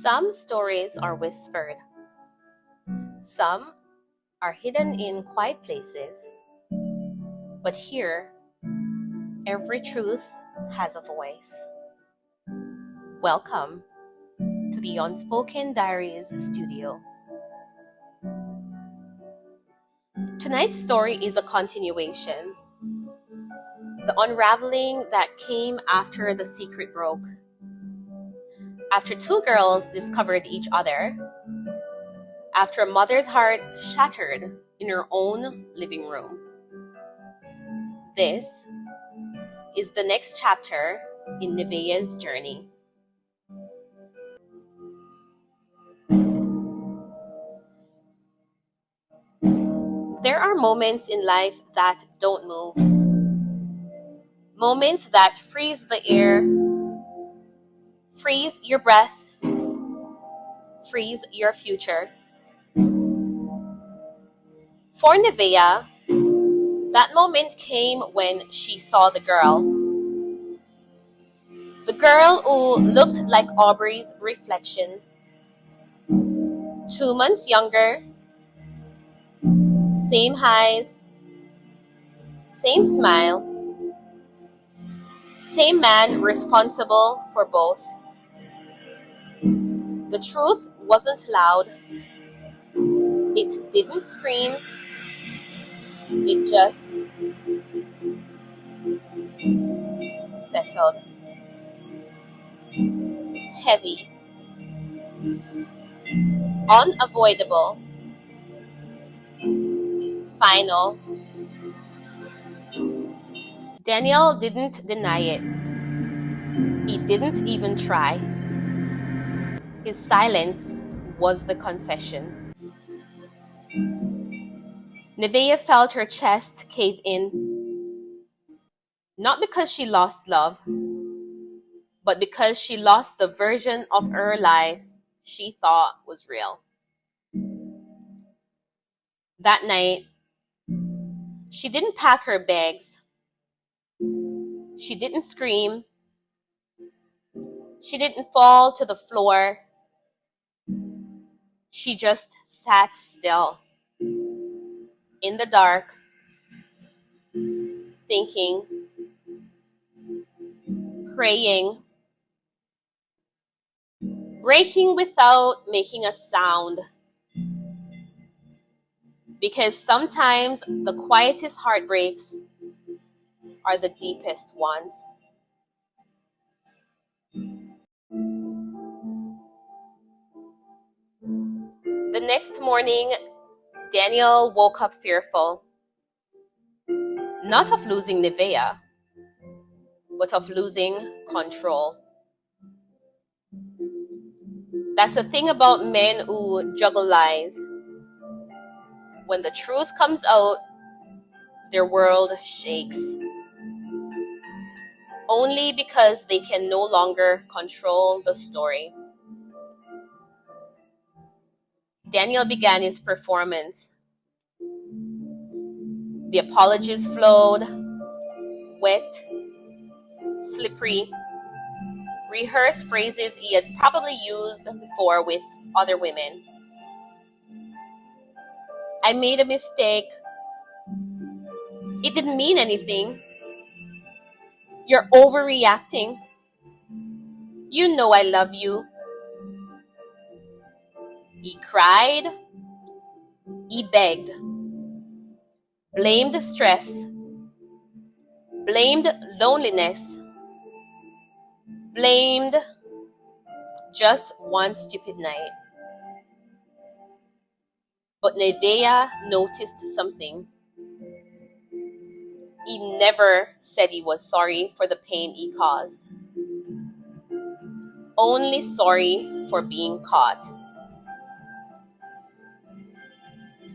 Some stories are whispered. Some are hidden in quiet places. But here, every truth has a voice. Welcome to the Unspoken Diaries studio. Tonight's story is a continuation. The unraveling that came after the secret broke. After two girls discovered each other. After a mother's heart shattered in her own living room. This is the next chapter in Nevaeh's journey. There are moments in life that don't move. Moments that freeze the air, freeze your breath, freeze your future. For Nevaeh, that moment came when she saw the girl. The girl who looked like Aubrey's reflection. 2 months younger, same highs, same smile, same man responsible for both. The truth wasn't loud. It didn't scream. It just settled. Heavy. Unavoidable. Final. Daniel didn't deny it. He didn't even try. His silence was the confession. Nevaeh felt her chest cave in. Not because she lost love, but because she lost the version of her life she thought was real. That night, she didn't pack her bags. She didn't scream. She didn't fall to the floor. She just sat still, in the dark, thinking, praying, breaking without making a sound. Because sometimes the quietest heartbreaks are the deepest ones. The next morning, Daniel woke up fearful. Not of losing Nevaeh, but of losing control. That's the thing about men who juggle lies. When the truth comes out, their world shakes. Only because they can no longer control the story. Daniel began his performance. The apologies flowed, wet, slippery, rehearsed phrases he had probably used before with other women. I made a mistake. It didn't mean anything. You're overreacting. You know I love you. He cried. He begged. Blamed stress. Blamed loneliness. Blamed just one stupid night. But Nevaeh noticed something. He never said he was sorry for the pain he caused. Only sorry for being caught.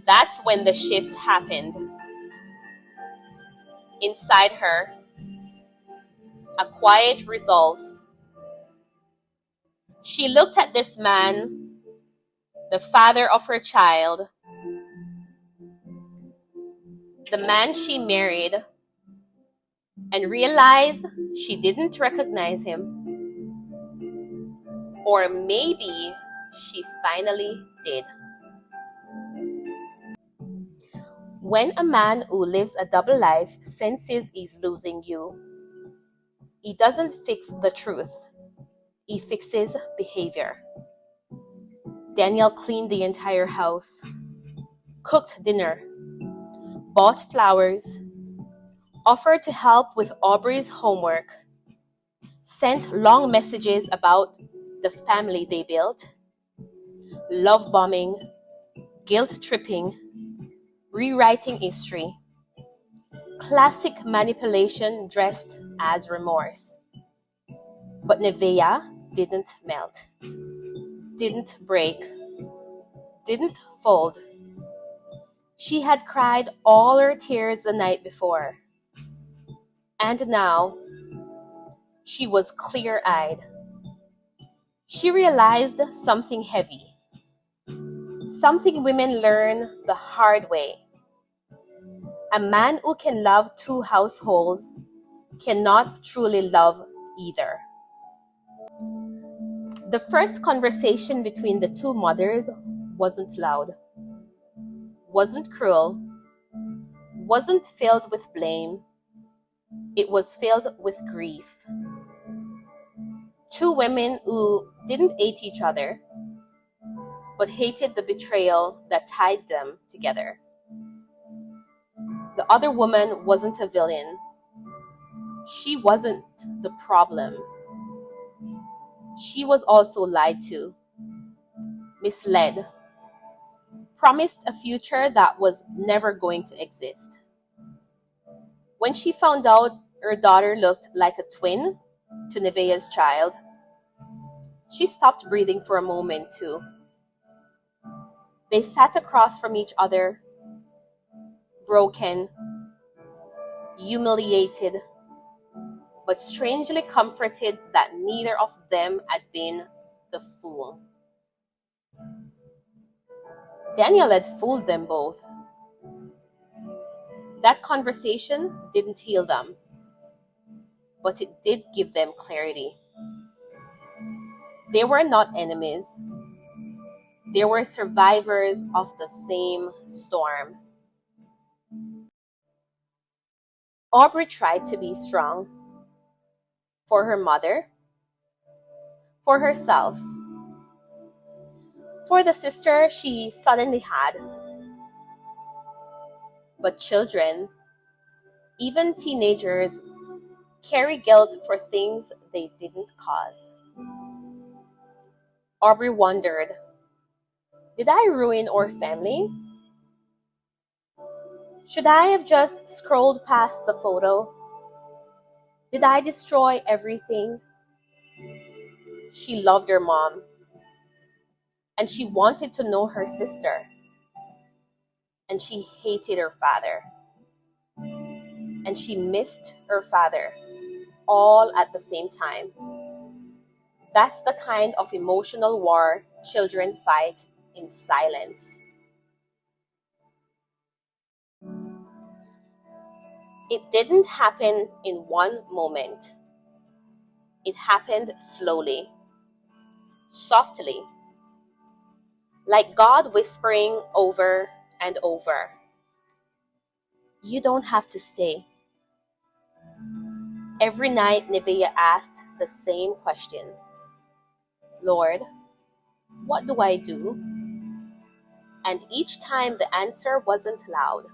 That's when the shift happened. Inside her, a quiet resolve. She looked at this man, the father of her child, the man she married, and realized she didn't recognize him. Or maybe she finally did. When a man who lives a double life senses he's losing you, he doesn't fix the truth, he fixes behavior. Daniel cleaned the entire house, cooked dinner, bought flowers, offered to help with Aubrey's homework, sent long messages about the family they built, love bombing, guilt tripping, rewriting history. Classic manipulation dressed as remorse. But Nevaeh didn't melt, didn't break, didn't fold. She had cried all her tears the night before. And now she was clear-eyed. She realized something heavy, something women learn the hard way. A man who can love two households cannot truly love either. The first conversation between the two mothers wasn't loud, wasn't cruel, wasn't filled with blame. It was filled with grief. Two women who didn't hate each other, but hated the betrayal that tied them together. The other woman wasn't a villain. She wasn't the problem. She was also lied to, misled, promised a future that was never going to exist. When she found out her daughter looked like a twin to Nevaeh's child, she stopped breathing for a moment too. They sat across from each other, broken, humiliated, but strangely comforted that neither of them had been the fool. Daniel had fooled them both. That conversation didn't heal them, but it did give them clarity. They were not enemies. They were survivors of the same storm. Aubrey tried to be strong for her mother, for herself, for the sister she suddenly had. But children, even teenagers, carry guilt for things they didn't cause. Aubrey wondered, did I ruin our family? Should I have just scrolled past the photo? Did I destroy everything? She loved her mom, and she wanted to know her sister, and she hated her father, and she missed her father, all at the same time. That's the kind of emotional war children fight in silence. It didn't happen in one moment. It happened slowly, softly, like God whispering over and over, "You don't have to stay." Every night, Nevaeh asked the same question, "Lord, what do I do?" And each time the answer wasn't loud.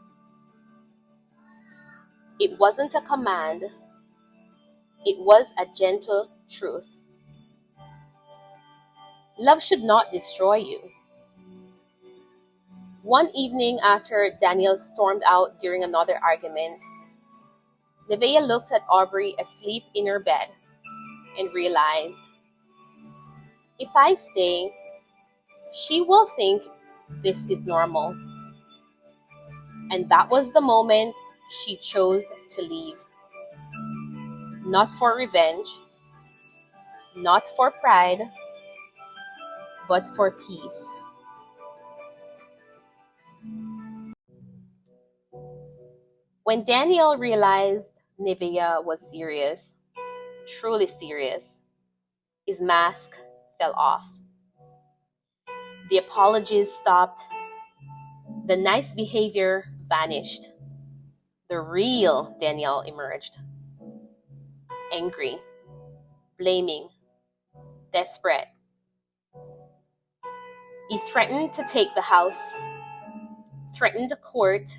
It wasn't a command. It was a gentle truth. Love should not destroy you. One evening after Daniel stormed out during another argument, Nevaeh looked at Aubrey asleep in her bed and realized, if I stay, she will think this is normal. And that was the moment she chose to leave. Not for revenge, not for pride, but for peace. When Daniel realized Nevaeh was serious, truly serious. His mask fell off. The apologies stopped. The nice behavior vanished. The real Danielle emerged. Angry, blaming, desperate. He threatened to take the house, threatened the court,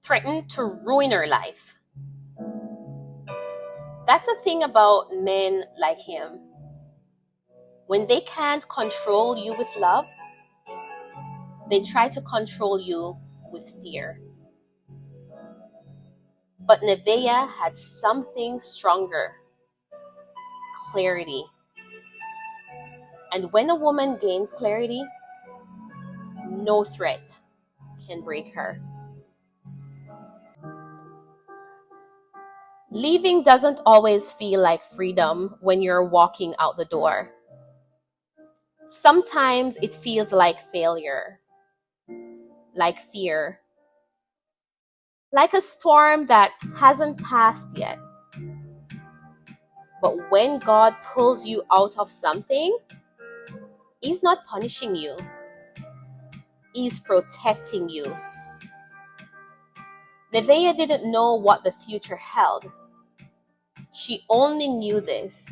threatened to ruin her life. That's the thing about men like him. When they can't control you with love, they try to control you with fear. But Nevaeh had something stronger: clarity. And when a woman gains clarity, no threat can break her. Leaving doesn't always feel like freedom when you're walking out the door. Sometimes it feels like failure, like fear, like a storm that hasn't passed yet. But when God pulls you out of something, He's not punishing you, He's protecting you. Nevaeh didn't know what the future held. She only knew this: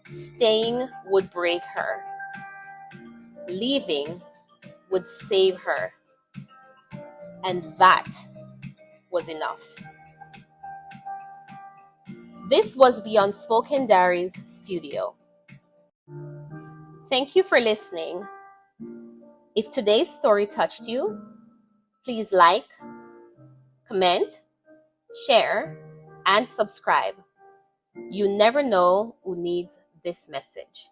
staying would break her, leaving would save her. And that was enough. This was the Unspoken Diaries studio. Thank you for listening. If today's story touched you, please like, comment, share, and subscribe. You never know who needs this message.